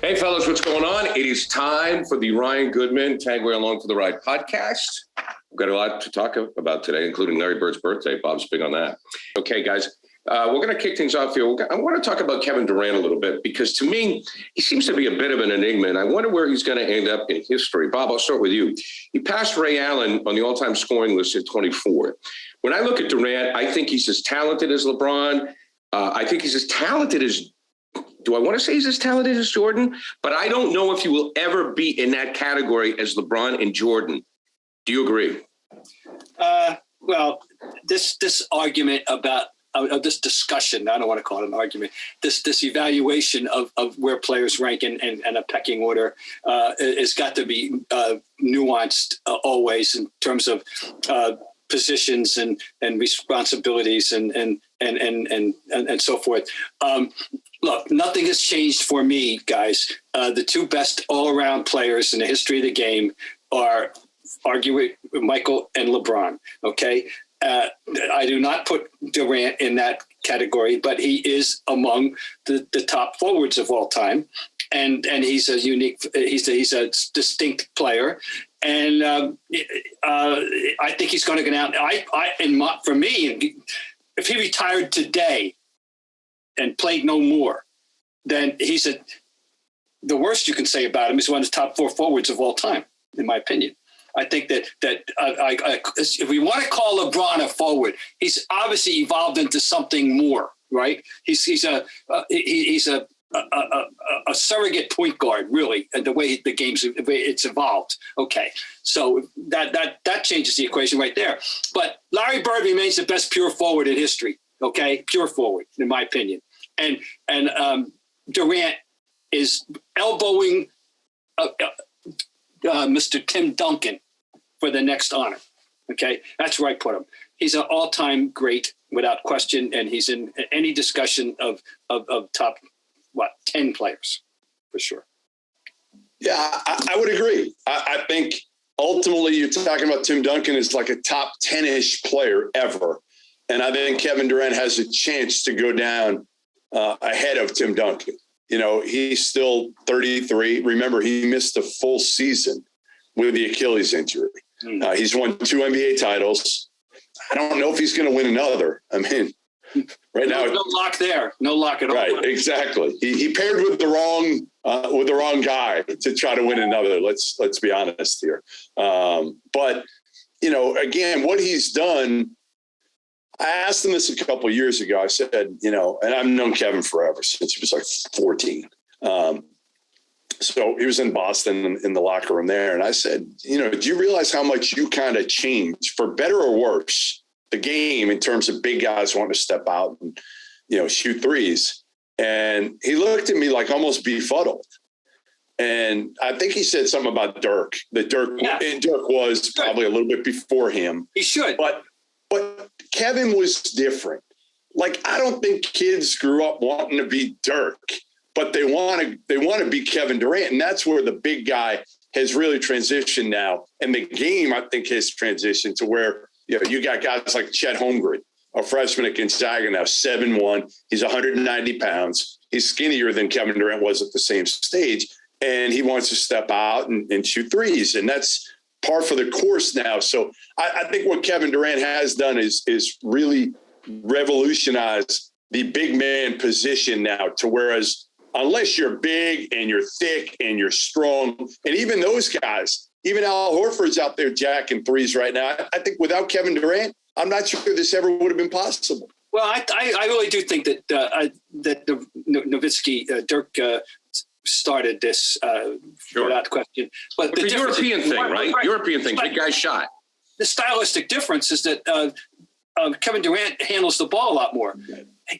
Hey, fellas, what's going on? It is time for the Ryan Goodman Tanguay Along for the Ride podcast. We've got a lot to talk about today, including Larry Bird's birthday. Bob's big on that. Okay, guys, we're going to kick things off here. I want to talk about Kevin Durant a little bit because, to me, he seems to be a bit of an enigma, and I wonder where he's going to end up in history. Bob, I'll start with you. He passed Ray Allen on the all-time scoring list at 24. When I look at Durant, I think he's as talented as LeBron. I think he's as talented as do I want to say he's as talented as Jordan? But I don't know if he will ever be in that category as LeBron and Jordan. Do you agree? Well, this argument about this discussion, I don't want to call it an argument, this evaluation of where players rank in a pecking order has got to be nuanced always in terms of positions and responsibilities and so forth. Look, nothing has changed for me, guys. The two best all-around players in the history of the game are arguably Michael and LeBron, okay? I do not put Durant in that category, but he is among the top forwards of all time. And he's a unique, he's a distinct player. And I think he's going to go down. For me, if he retired today and played no more, then the worst you can say about him is one of the top four forwards of all time, in my opinion. I think that if we want to call LeBron a forward, he's obviously evolved into something more, right? He's a surrogate point guard, really, and the way it's evolved. Okay, so that changes the equation right there. But Larry Bird remains the best pure forward in history. Okay, pure forward, in my opinion. And Durant is elbowing Mr. Tim Duncan for the next honor. Okay, that's where I put him. He's an all-time great without question, and he's in any discussion of top 10 players for sure. Yeah, I would agree. I think ultimately you're talking about Tim Duncan as like a top 10-ish player ever, and I think Kevin Durant has a chance to go down ahead of Tim Duncan. You know, he's still 33. Remember, he missed a full season with the Achilles injury. He's won 2 NBA titles. I don't know if he's going to win another. I mean, right now, no lock there, no lock at all. Right, exactly. He paired with the wrong guy to try to win another. Let's be honest here. But you know, again, what he's done. I asked him this a couple of years ago. I said, you know, and I've known Kevin forever since he was like 14. So he was in Boston in the locker room there. And I said, you know, do you realize how much you kind of changed, for better or worse, the game in terms of big guys wanting to step out and, you know, shoot threes? And he looked at me like almost befuddled. And I think he said something about Dirk, and Dirk was probably a little bit before him. He should. But Kevin was different. Like, I don't think kids grew up wanting to be Dirk, but they want to be Kevin Durant. And that's where the big guy has really transitioned now. And the game, I think, has transitioned to where, you know, you got guys like Chet Holmgren, a freshman at Gonzaga now, 7'1". He's 190 pounds. He's skinnier than Kevin Durant was at the same stage. And he wants to step out and shoot threes. And that's par for the course now. So I think what Kevin Durant has done is really revolutionized the big man position now, to whereas unless you're big and you're thick and you're strong, and even those guys, even Al Horford's out there jacking threes right now. I think without Kevin Durant, I'm not sure this ever would have been possible. Well, I really do think that the Nowitzki, Dirk started this without question. But the European thing, right? European thing, big guy shot. The stylistic difference is that Kevin Durant handles the ball a lot more.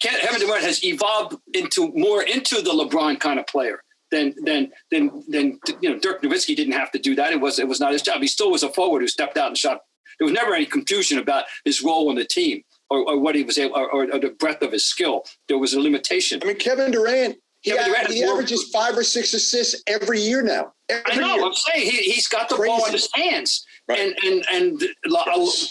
Kevin Durant has evolved into the LeBron kind of player than Dirk Nowitzki didn't have to do that. It was not his job. He still was a forward who stepped out and shot. There was never any confusion about his role on the team or what he was able or the breadth of his skill. There was a limitation. I mean, Kevin Durant. He averages 5 or 6 assists every year now. I know. I'm saying he's got the ball in his hands, right. and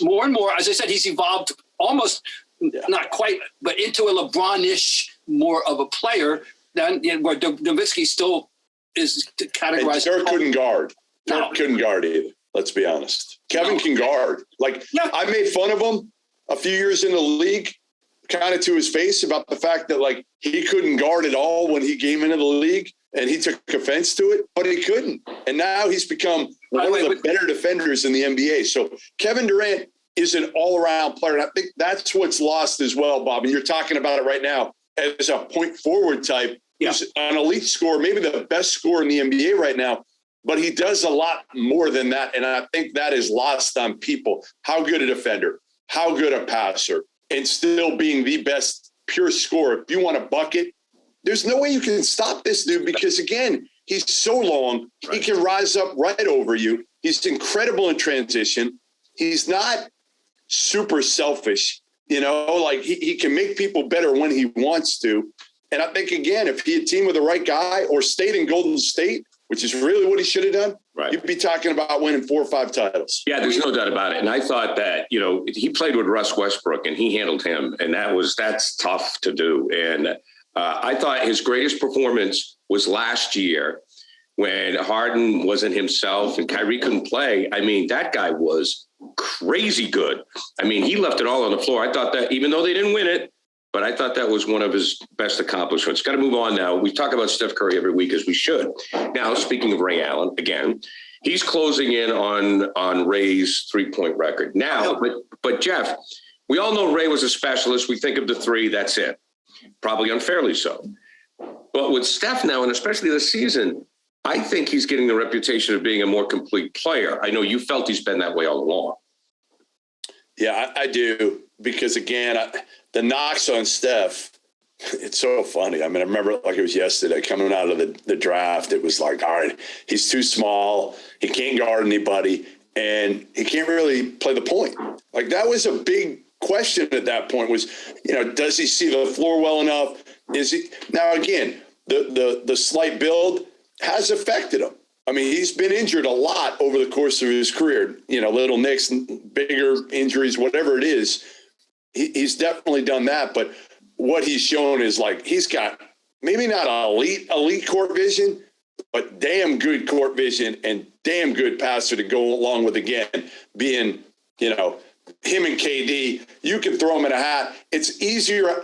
more and more, as I said, he's evolved almost not quite, but into a LeBron-ish more of a player than where Nowitzki still is categorized. And Dirk couldn't guard. Dirk couldn't guard either. Let's be honest. Kevin can guard. I made fun of him a few years in the league, kind of to his face, about the fact that he couldn't guard at all when he came into the league, and he took offense to it, but he couldn't. And now he's become one of the better defenders in the NBA. So Kevin Durant is an all-around player, and I think that's what's lost as well, Bob. And you're talking about it right now as a point forward type. He's an elite scorer, maybe the best scorer in the NBA right now. But he does a lot more than that, and I think that is lost on people. How good a defender, how good a passer, and still being the best pure scorer. If you want a bucket, there's no way you can stop this dude because, again, he's so long. Right. He can rise up right over you. He's incredible in transition. He's not super selfish, he can make people better when he wants to. And I think, again, if he had teamed with the right guy or stayed in Golden State, which is really what he should have done, right, you'd be talking about winning 4 or 5 titles. Yeah, there's no doubt about it. And I thought that, he played with Russ Westbrook and he handled him. And that's tough to do. And I thought his greatest performance was last year when Harden wasn't himself and Kyrie couldn't play. I mean, that guy was crazy good. I mean, he left it all on the floor. I thought that, even though they didn't win it, but I thought that was one of his best accomplishments. Got to move on now. We talk about Steph Curry every week, as we should. Now, speaking of Ray Allen, again, he's closing in on Ray's 3-point record. Now, but Jeff, we all know Ray was a specialist. We think of the 3, that's it. Probably unfairly so. But with Steph now, and especially this season, I think he's getting the reputation of being a more complete player. I know you felt he's been that way all along. Yeah, I do. Because, again, the knocks on Steph, it's so funny. I mean, I remember it like it was yesterday coming out of the draft. It was like, all right, he's too small. He can't guard anybody. And he can't really play the point. Like, that was a big question at that point was, does he see the floor well enough? Is he now, again, the slight build has affected him. I mean, he's been injured a lot over the course of his career, little nicks, bigger injuries, whatever it is. He's definitely done that. But what he's shown is he's got maybe not elite court vision, but damn good court vision and damn good passer to go along with, again, being, him and KD. You can throw him in a hat. It's easier.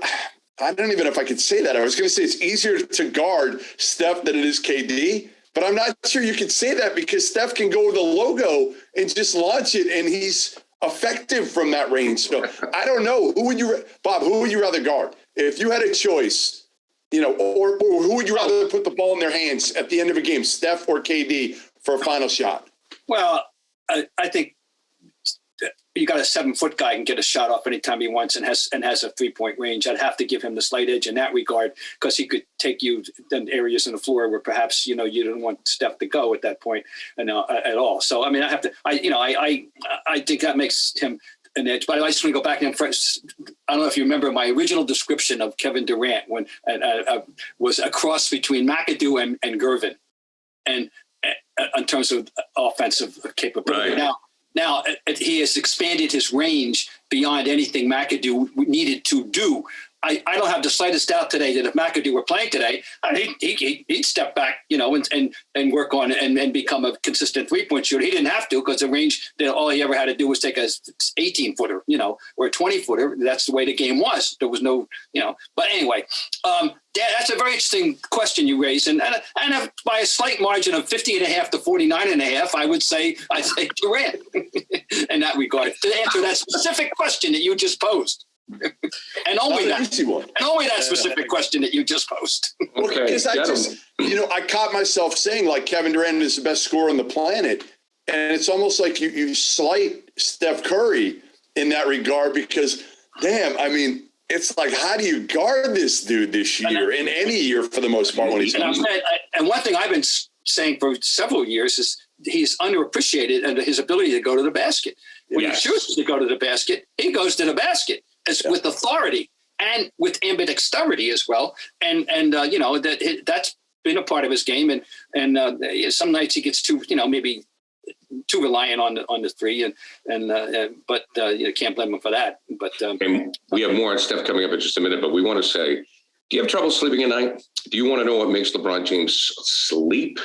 I don't even know if I could say that. I was going to say it's easier to guard Steph than it is KD. But I'm not sure you can say that because Steph can go with the logo and just launch it, and he's effective from that range. So I don't know. Bob, who would you rather guard? If you had a choice, or who would you rather put the ball in their hands at the end of a game, Steph or KD, for a final shot? Well, I think you got a 7-foot guy can get a shot off anytime he wants and has a 3-point range. I'd have to give him the slight edge in that regard because he could take you in areas on the floor where perhaps, you didn't want Steph to go at that point at all. So, I mean, I think that makes him an edge. But I just want to go back and I don't know if you remember my original description of Kevin Durant when was a cross between McAdoo and Gervin, and in terms of offensive capability. Right. Now he has expanded his range beyond anything McAdoo needed to do. I don't have the slightest doubt today that if McAdoo were playing today, he'd step back, and work on and become a consistent 3-point shooter. He didn't have to because the range that all he ever had to do was take a 18-footer, or a 20-footer. That's the way the game was. There was no, But anyway, that's a very interesting question you raised, and by a slight margin of 50.5 to 49.5, I would say Durant in that regard to answer that specific question that you just posed. And only that specific question that you just posed. Okay, because I caught myself saying Kevin Durant is the best scorer on the planet, and it's almost like you slight Steph Curry in that regard because, damn, I mean, it's how do you guard this dude this year in any year for the most part when he's and one thing I've been saying for several years is he's underappreciated and his ability to go to the basket. When he chooses to go to the basket, he goes to the basket. With authority and with ambidexterity as well. And that's been a part of his game, and some nights he gets maybe too reliant on the three, but you can't blame him for that. But and we have more on Steph coming up in just a minute, but we want to say, do you have trouble sleeping at night? Do you want to know what makes LeBron James sleep?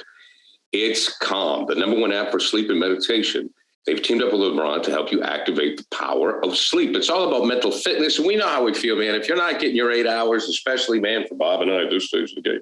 It's Calm, the #1 app for sleep and meditation. They've teamed up with LeBron to help you activate the power of sleep. It's all about mental fitness. And we know how we feel, man. If you're not getting your 8 hours, especially, man, for Bob and I at this stage of the game,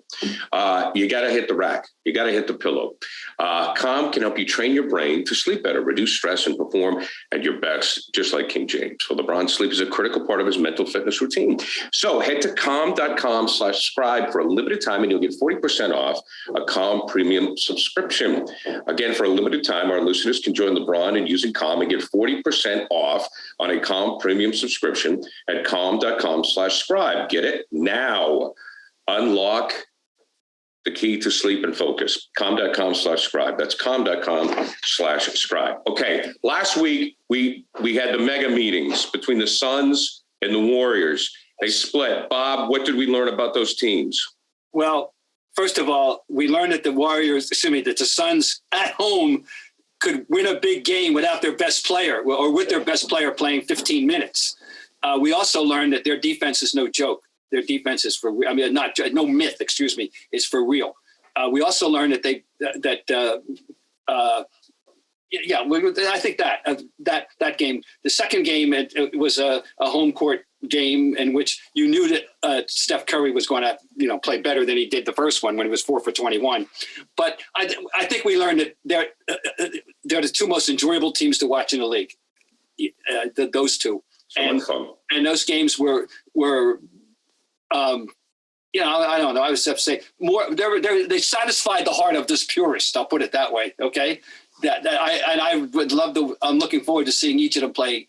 you got to hit the rack. You got to hit the pillow. Calm can help you train your brain to sleep better, reduce stress, and perform at your best, just like King James. So LeBron's sleep is a critical part of his mental fitness routine. So head to calm.com/subscribe for a limited time, and you'll get 40% off a Calm premium subscription. Again, for a limited time, our listeners can join LeBron and using Calm and get 40% off on a Calm premium subscription at calm.com/subscribe. Get it now. Unlock the key to sleep and focus. Calm.com/subscribe. That's calm.com/subscribe. Okay. Last week, we had the mega meetings between the Suns and the Warriors. They split. Bob, what did we learn about those teams? Well, first of all, we learned that that the Suns at home could win a big game without their best player or with their best player playing 15 minutes. We also learned that their defense is no joke. Their defense is no myth, is for real. We also learned that I think that game, the second game, it was a home court game in which you knew that Steph Curry was going to, play better than he did the first one when he was 4 for 21. But I think we learned that they're the two most enjoyable teams to watch in the league. Those two, and those games were I don't know. I would have to say more. They satisfied the heart of this purist. I'll put it that way. Okay. I would love to. I'm looking forward to seeing each of them play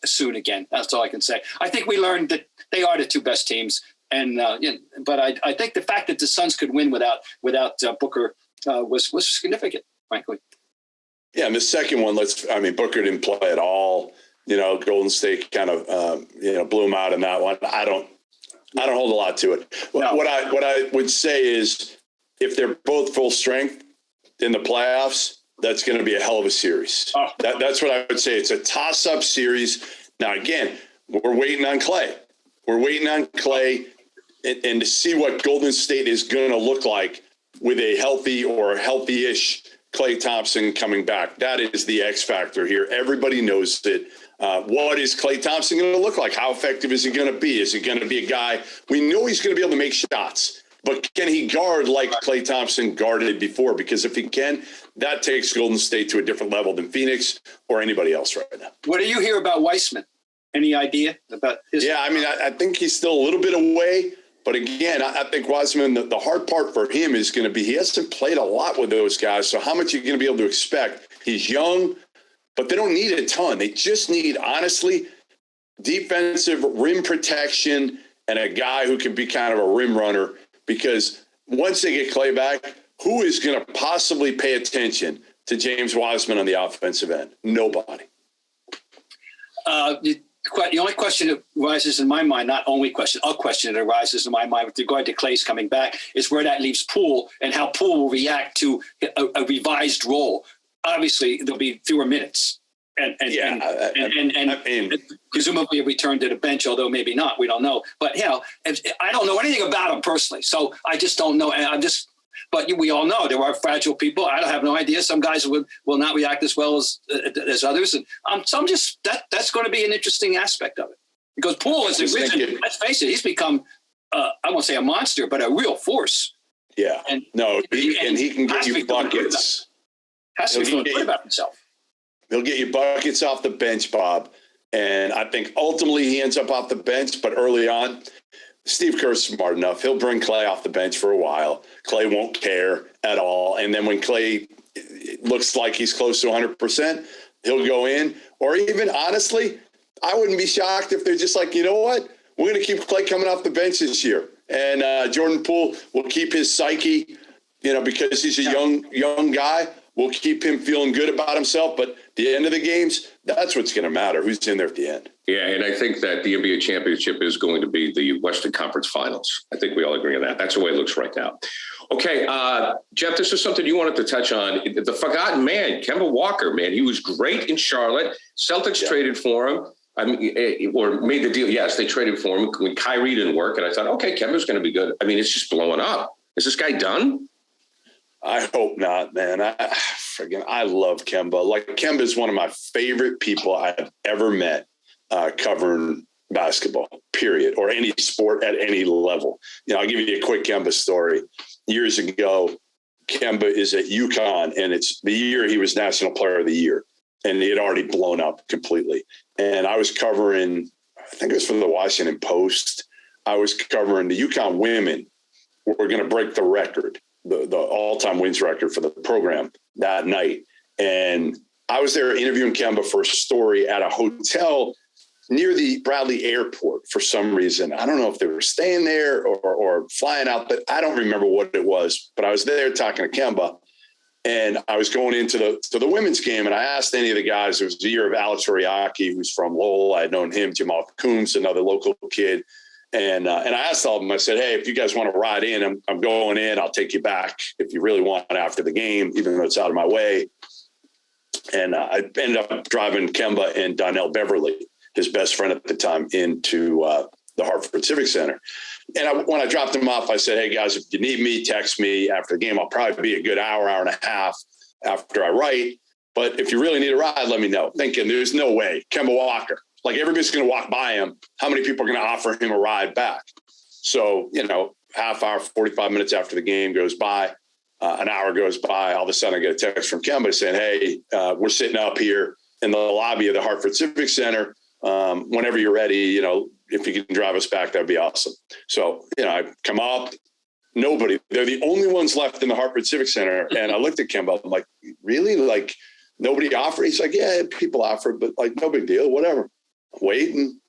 soon again. That's all I can say. I think we learned that they are the two best teams, but I think the fact that the Suns could win without Booker was significant, frankly. Yeah, and the second one, Booker didn't play at all. Golden State kind of blew him out in that one. I don't hold a lot to it. No. What I would say is, if they're both full strength in the playoffs, that's going to be a hell of a series. Oh. That's what I would say. It's a toss-up series. Now, again, we're waiting on Klay. And to see what Golden State is going to look like with a healthy or healthy-ish Klay Thompson coming back. That is the X factor here. Everybody knows it. What is Klay Thompson going to look like? How effective is he going to be? Is he going to be a guy? We know he's going to be able to make shots, but can he guard like Klay Thompson guarded before? Because if he can, that takes Golden State to a different level than Phoenix or anybody else right now. What do you hear about Weissman? Any idea about his? Yeah, I think he's still a little bit away. But again, I think Weissman, the hard part for him is going to be he hasn't played a lot with those guys. So how much are you going to be able to expect? He's young, but they don't need a ton. They just need, honestly, defensive rim protection and a guy who can be kind of a rim runner. Because once they get Klay back, who is going to possibly pay attention to James Wiseman on the offensive end? Nobody. The only question that arises in my mind, not only question, a question that arises in my mind with regard to Klay's coming back is where that leaves Poole and how Poole will react to a revised role. Obviously, there'll be fewer minutes and presumably a return to the bench, although maybe not. We don't know. But, I don't know anything about him personally, so I just don't know. But we all know there are fragile people. I have no idea. Some guys will not react as well as others. And so that's going to be an interesting aspect of it. Because Poole has risen, let's face it, he's become, I won't say a monster, but a real force. Yeah. And he can get you buckets. Has to be feeling good about himself. He'll get you buckets off the bench, Bob. And I think ultimately he ends up off the bench, but early on, Steve Kerr's smart enough. He'll bring Klay off the bench for a while. Klay won't care at all. And then when Klay looks like he's close to 100%, he'll go in. Or even, honestly, I wouldn't be shocked if they're just like, you know what? We're going to keep Klay coming off the bench this year. And Jordan Poole will keep his psyche, because he's a young guy. We'll keep him feeling good about himself. But at the end of the games, that's what's going to matter, who's in there at the end. Yeah, and I think that the NBA championship is going to be the Western Conference Finals. I think we all agree on that. That's the way it looks right now. Okay, Jeff, this is something you wanted to touch on. The forgotten man, Kemba Walker, man. He was great in Charlotte. Celtics traded for him. I mean, or made the deal. Yes, they traded for him when Kyrie didn't work. And I thought, okay, Kemba's going to be good. I mean, it's just blowing up. Is this guy done? I hope not, man. I love Kemba. Like, Kemba is one of my favorite people I've ever met covering basketball, period, or any sport at any level. I'll give you a quick Kemba story. Years ago, Kemba is at UConn, and it's the year he was National Player of the Year, and he had already blown up completely. And I was covering, I think it was for the Washington Post. I was covering the UConn women were going to break the record, the all-time wins record for the program that night. And I was there interviewing Kemba for a story at a hotel near the Bradley Airport for some reason. I don't know if they were staying there or flying out, but I don't remember what it was. But I was there talking to Kemba, and I was going into the women's game, and I asked any of the guys. It was the year of Alex Oriaki, who's from Lowell. I had known him, Jamal Coombs, another local kid. And I asked all of them, I said, hey, if you guys want to ride in, I'm going in. I'll take you back if you really want after the game, even though it's out of my way. And I ended up driving Kemba and Donnell Beverly, his best friend at the time, into the Hartford Civic Center. And when I dropped him off, I said, hey, guys, if you need me, text me after the game. I'll probably be a good hour and a half after I write. But if you really need a ride, let me know. Thinking there's no way. Kemba Walker. Like, everybody's going to walk by him. How many people are going to offer him a ride back? So, half hour, 45 minutes after the game goes by, an hour goes by, all of a sudden I get a text from Kemba saying, hey, we're sitting up here in the lobby of the Hartford Civic Center. Whenever you're ready, if you can drive us back, that'd be awesome. So, I come up, nobody. They're the only ones left in the Hartford Civic Center. And I looked at Kemba. I'm like, really? Like, nobody offered? He's like, yeah, people offered, but like, no big deal, whatever. Waiting,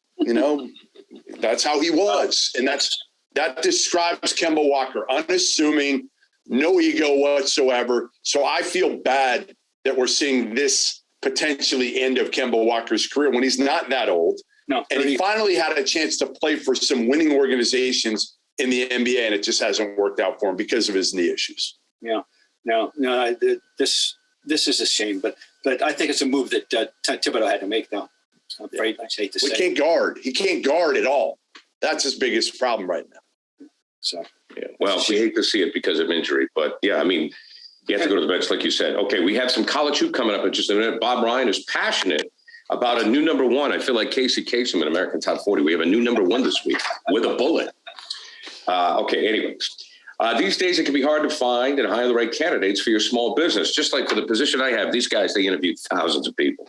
that's how he was. And that describes Kemba Walker, unassuming, no ego whatsoever. So I feel bad that we're seeing this potentially end of Kemba Walker's career when he's not that old. No, and he finally had a chance to play for some winning organizations in the NBA, and it just hasn't worked out for him because of his knee issues. Yeah, no, this is a shame, but I think it's a move that Thibodeau had to make, though. I'm afraid I hate to say. He can't guard. He can't guard at all. That's his biggest problem right now. So, yeah. Well, we hate to see it because of injury, but yeah, I mean, you have to go to the bench, like you said. Okay, we have some college hoop coming up in just a minute. Bob Ryan is passionate about a new number one. I feel like Casey Kasem in American Top 40. We have a new number one this week with a bullet. Okay, anyways. These days, it can be hard to find and hire the right candidates for your small business. Just like for the position I have, these guys, they interviewed thousands of people.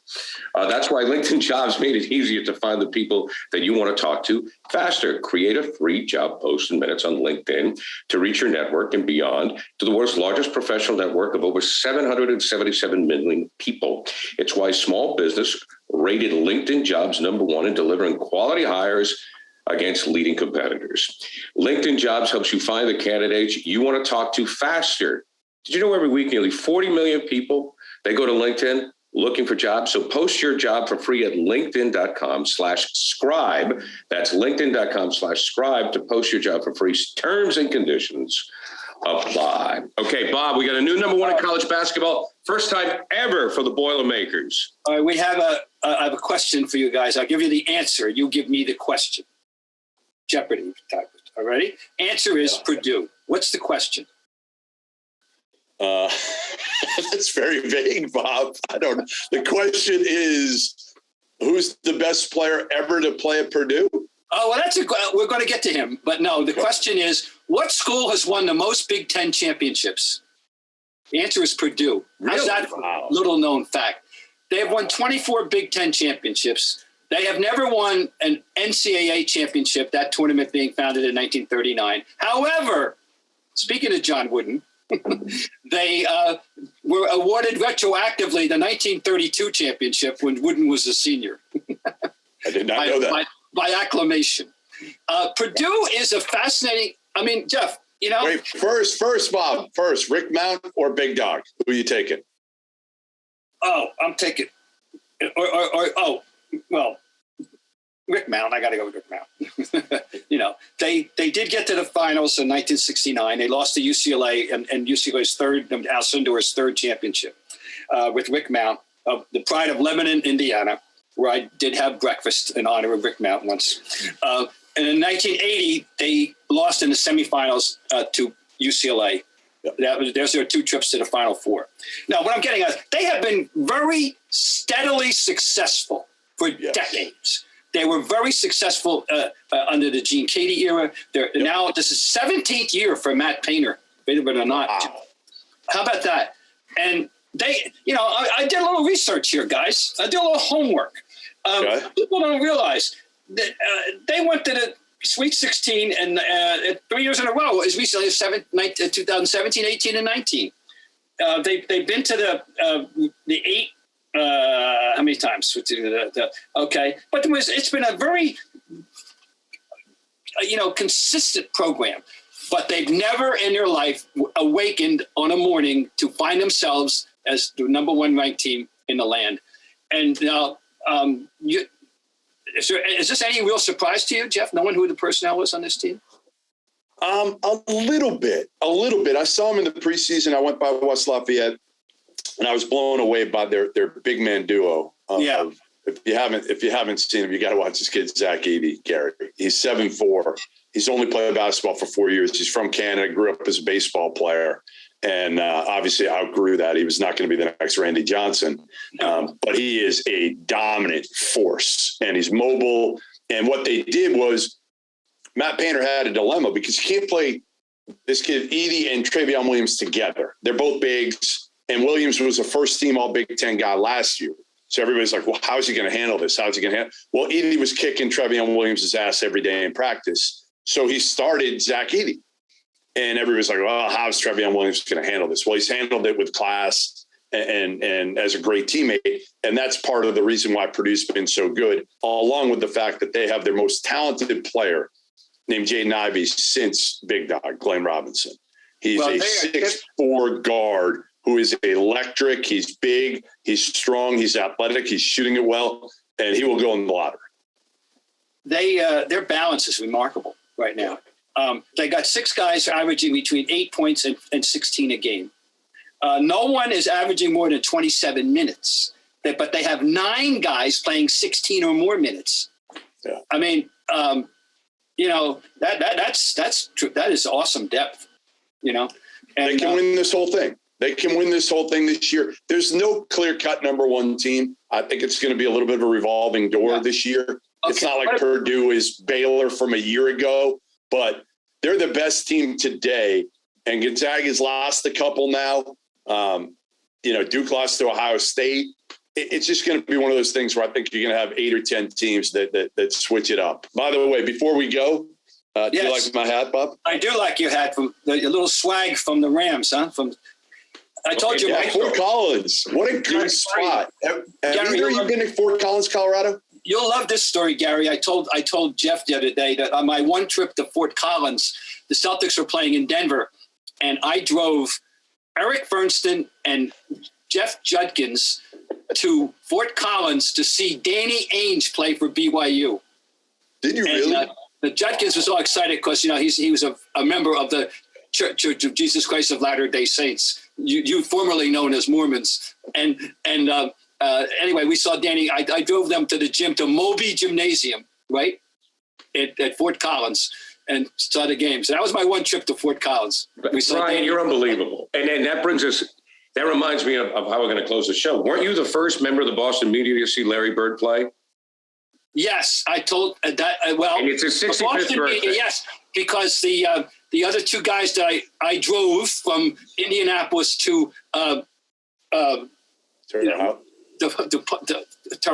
That's why LinkedIn Jobs made it easier to find the people that you want to talk to faster. Create a free job post in minutes on LinkedIn to reach your network and beyond to the world's largest professional network of over 777 million people. It's why small business rated LinkedIn Jobs number one in delivering quality hires against leading competitors. LinkedIn Jobs helps you find the candidates you want to talk to faster. Did you know every week nearly 40 million people, they go to LinkedIn looking for jobs? So post your job for free at linkedin.com/scribe. That's linkedin.com/scribe to post your job for free. Terms and conditions apply. Okay, Bob, we got a new number one in college basketball. First time ever for the Boilermakers. All right, I have a question for you guys. I'll give you the answer. You give me the question. Jeopardy type. All right. Answer is Purdue. What's the question? That's very vague, Bob. I don't know. The question is, who's the best player ever to play at Purdue? Oh, well, we're going to get to him. But no, the question is, what school has won the most Big Ten championships? The answer is Purdue. Really? How's that little known fact? They have won 24 Big Ten championships. They have never won an NCAA championship, that tournament being founded in 1939. However, speaking of John Wooden, they were awarded retroactively the 1932 championship when Wooden was a senior. I did not know that. By acclamation. Purdue is a fascinating, Jeff, Wait, first, Bob, Rick Mount or Big Dog? Who are you taking? Oh, I'm taking, Rick Mount. I got to go with Rick Mount. You know, they did get to the finals in 1969. They lost to UCLA and UCLA's Al Sundor's third championship with Rick Mount, of the pride of Lebanon, Indiana, where I did have breakfast in honor of Rick Mount once. And in 1980, they lost in the semifinals to UCLA. There's their 2 trips to the Final Four. Now, what I'm getting at, they have been very steadily successul for decades. They were very successful under the Gene Katie era. Now, this is 17th year for Matt Painter, believe it or not. Wow. How about that? And they, you know, I did a little research here, guys. I did a little homework. People don't realize that they went to the Sweet 16 and 3 years in a row, as recently as 2017, 18, and 19. They've been to the 8. How many times? Okay, but it's been a very consistent program. But they've never in their life awakened on a morning to find themselves as the number 1 ranked team in the land. And now, is this any real surprise to you, Jeff, knowing who the personnel was on this team? A little bit. I saw them in the preseason. I went by West Lafayette, and I was blown away by their big man duo. If you haven't seen him, you got to watch this kid, Zach Edey, Gary. He's 7'4". He's only played basketball for 4 years. He's from Canada, grew up as a baseball player, and obviously outgrew that. He was not going to be the next Randy Johnson, but he is a dominant force, and he's mobile. And what they did was Matt Painter had a dilemma because you can't play this kid, Edey and Travion Williams, together. They're both bigs, and Williams was a first-team All-Big Ten guy last year. So everybody's like, well, how's he going to handle this? Well, Edey was kicking Travion Williams' ass every day in practice. So he started Zach Edey. And everybody's like, well, how's Travion Williams going to handle this? Well, he's handled it with class and as a great teammate. And that's part of the reason why Purdue's been so good, along with the fact that they have their most talented player named Jaden Ivey since Big Dog, Glenn Robinson. He's a 6'4" guard who is electric. He's big, he's strong, he's athletic, he's shooting it well, and he will go in the lottery. Their balance is remarkable right now. They got 6 guys averaging between 8 points and 16 a game. No one is averaging more than 27 minutes, but they have 9 guys playing 16 or more minutes. Yeah. I mean, that's true. That is awesome depth, And they can win this whole thing. They can win this whole thing this year. There's no clear-cut number 1 team. I think it's going to be a little bit of a revolving door this year. Okay. It's not like Purdue is Baylor from a year ago, but they're the best team today. And Gonzaga's lost a couple now. Duke lost to Ohio State. It's just going to be one of those things where I think you're going to have 8 or 10 teams that switch it up. By the way, before we go, do you like my hat, Bob? I do like your hat, from your little swag from the Rams, huh? I told you. Yeah, Fort Collins. What a good spot. Have either of you been to Fort Collins, Colorado? You'll love this story, Gary. I told Jeff the other day that on my one trip to Fort Collins, the Celtics were playing in Denver, and I drove Eric Fernston and Jeff Judkins to Fort Collins to see Danny Ainge play for BYU. Did you really? The Judkins was all excited because he was a member of the Church of Jesus Christ of Latter-day Saints, you formerly known as Mormons, and anyway, we saw Danny. I drove them to the gym, to Moby Gymnasium, right at Fort Collins, and saw the games. That was my one trip to Fort Collins. We saw Ryan, Danny. You're unbelievable, and that reminds me of how we're going to close the show. Weren't you the first member of the Boston media to see Larry Bird play? Yes, I told that. Well, and it's his 65th birthday. Yes, because the other 2 guys that I drove from Indianapolis to Terre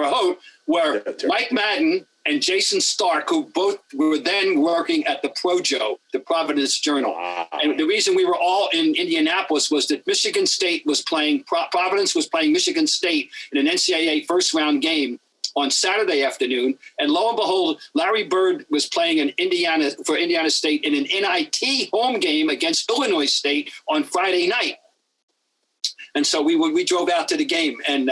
Haute were Mike Madden and Jason Stark, who both were then working at the Projo, the Providence Journal. And the reason we were all in Indianapolis was that Michigan State was playing, Providence was playing Michigan State in an NCAA first-round game on Saturday afternoon, and lo and behold, Larry Bird was playing for Indiana State in an NIT home game against Illinois State on Friday night. And so we drove out to the game, and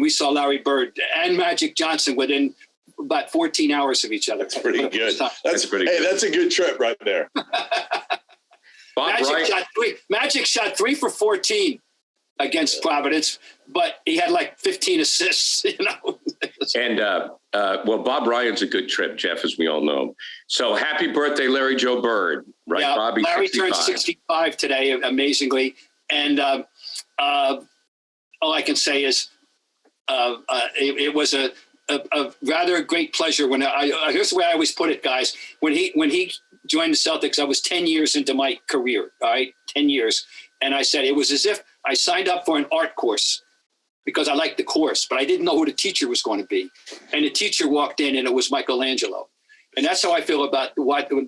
we saw Larry Bird and Magic Johnson within about 14 hours of each other. That's pretty good. That's pretty good. Hey, that's a good trip right there. Magic shot 3 for 14 against Providence, but he had like 15 assists, you know. And, well, Bob Ryan's a good trip, Jeff, as we all know. So happy birthday, Larry Joe Bird, right? Yeah, Bobby, Larry 65. turned 65 today, amazingly. And all I can say is it was a rather great pleasure when here's the way I always put it, guys. When he joined the Celtics, I was 10 years into my career, all right, 10 years. And I said, it was as if I signed up for an art course because I liked the course, but I didn't know who the teacher was going to be. And the teacher walked in and it was Michelangelo. And that's how I feel about the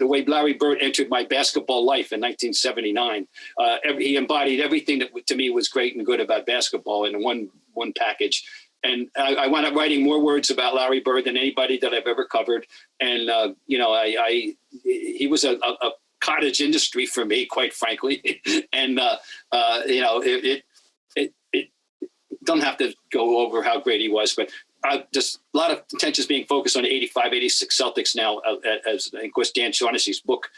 way Larry Bird entered my basketball life in 1979. He embodied everything that to me was great and good about basketball in one package. And I wound up writing more words about Larry Bird than anybody that I've ever covered. And, he was a cottage industry for me, quite frankly. And, it don't have to go over how great he was, but just a lot of attention is being focused on the 85, 86 Celtics now. As of course, Dan Shaughnessy's book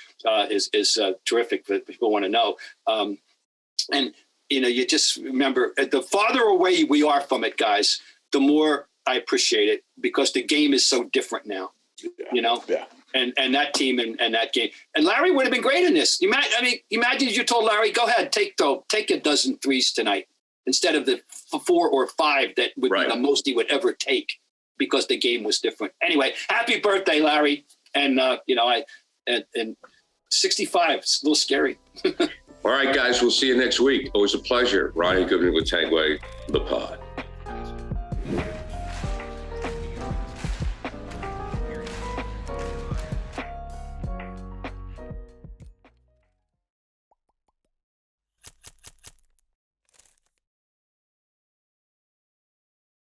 is terrific for people want to know. And, you just remember the farther away we are from it, guys, the more I appreciate it because the game is so different now, Yeah. And that team and that game. And Larry would have been great in this. Imagine if you told Larry, go ahead, take a dozen threes tonight instead of the 4 or 5 that would be the most he would ever take because the game was different. Anyway, happy birthday, Larry. And, and 65, it's a little scary. All right, guys, we'll see you next week. Always a pleasure. Ryan Goodman with Tanguay, the pod.